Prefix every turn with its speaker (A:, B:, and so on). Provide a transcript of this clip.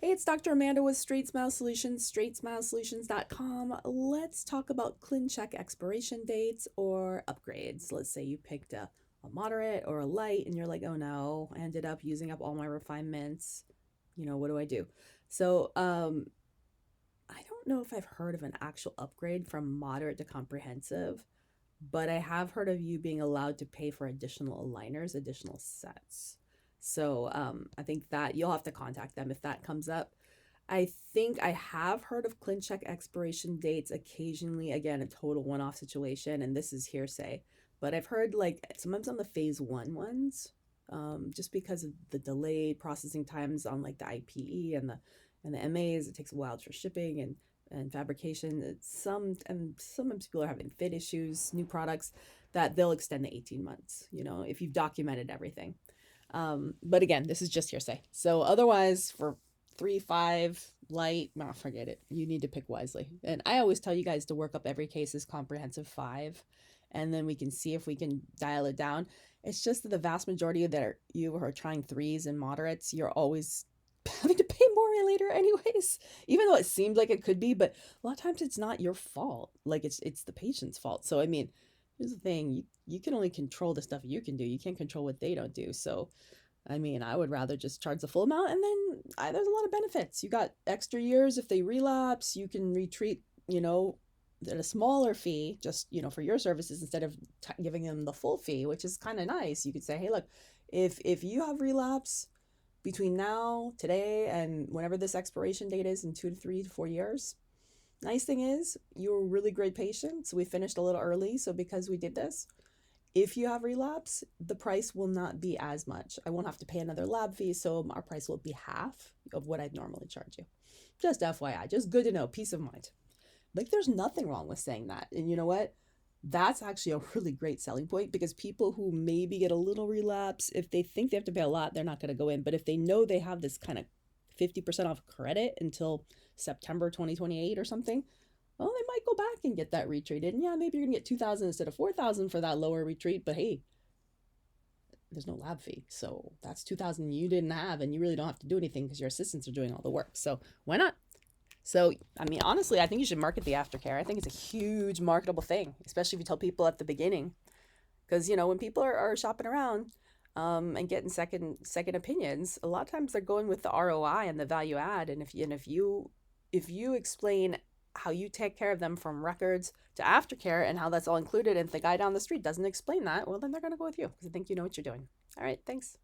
A: Hey, it's Dr. Amanda with Straightsmile Solutions, straightsmilesolutions.com. Let's talk about Clin Check expiration dates or upgrades. Let's say you picked a moderate or a light and you're like, oh no, I ended up using up all my refinements. What do I do? So, I don't know if I've heard of an actual upgrade from moderate to comprehensive, but I have heard of you being allowed to pay for additional aligners, additional sets. So I think that you'll have to contact them if that comes up. I think I have heard of ClinCheck expiration dates occasionally, again, a total one-off situation, and this is hearsay, but I've heard like sometimes on the phase one ones, just because of the delayed processing times on like the IPE and the MAs, it takes a while for shipping and fabrication. And sometimes people are having fit issues, new products that they'll extend to 18 months, if you've documented everything. But again, this is just hearsay. So otherwise, for 3, 5, light, no, forget it. You need to pick wisely. And I always tell you guys to work up every case as comprehensive 5, and then we can see if we can dial it down. It's just that the vast majority of you who are trying 3s and moderates, you're always having to pay more later anyways, even though it seemed like it could be, but a lot of times it's not your fault. Like it's the patient's fault. So, I mean, here's the thing, you can only control the stuff you can do. You can't control what they don't do. So, I mean, I would rather just charge the full amount, and then there's a lot of benefits. You got extra years if they relapse. You can retreat, at a smaller fee, just, for your services instead of giving them the full fee, which is kind of nice. You could say, hey, look, if you have relapse between now, today, and whenever this expiration date is in 2 to 3 to 4 years, nice thing is you're a really great patient. So we finished a little early. So because we did this, if you have relapse, the price will not be as much. I won't have to pay another lab fee, so our price will be half of what I'd normally charge you. Just FYI, just good to know, peace of mind. Like, there's nothing wrong with saying that. And you know what? That's actually a really great selling point, because people who maybe get a little relapse, if they think they have to pay a lot, they're not going to go in. But if they know they have this kind of 50% off credit until September 2028 or something, well, they might go back and get that retreated. And yeah, maybe you're going to get 2,000 instead of 4,000 for that lower retreat. But hey, there's no lab fee. So that's 2,000 you didn't have, and you really don't have to do anything because your assistants are doing all the work. So why not? So, I mean, honestly, I think you should market the aftercare. I think it's a huge marketable thing, especially if you tell people at the beginning. Because, when people are shopping around and getting second opinions, a lot of times they're going with the ROI and the value add. And if you explain how you take care of them from records to aftercare and how that's all included, and if the guy down the street doesn't explain that, well, then they're going to go with you because I think you know what you're doing. All right, thanks.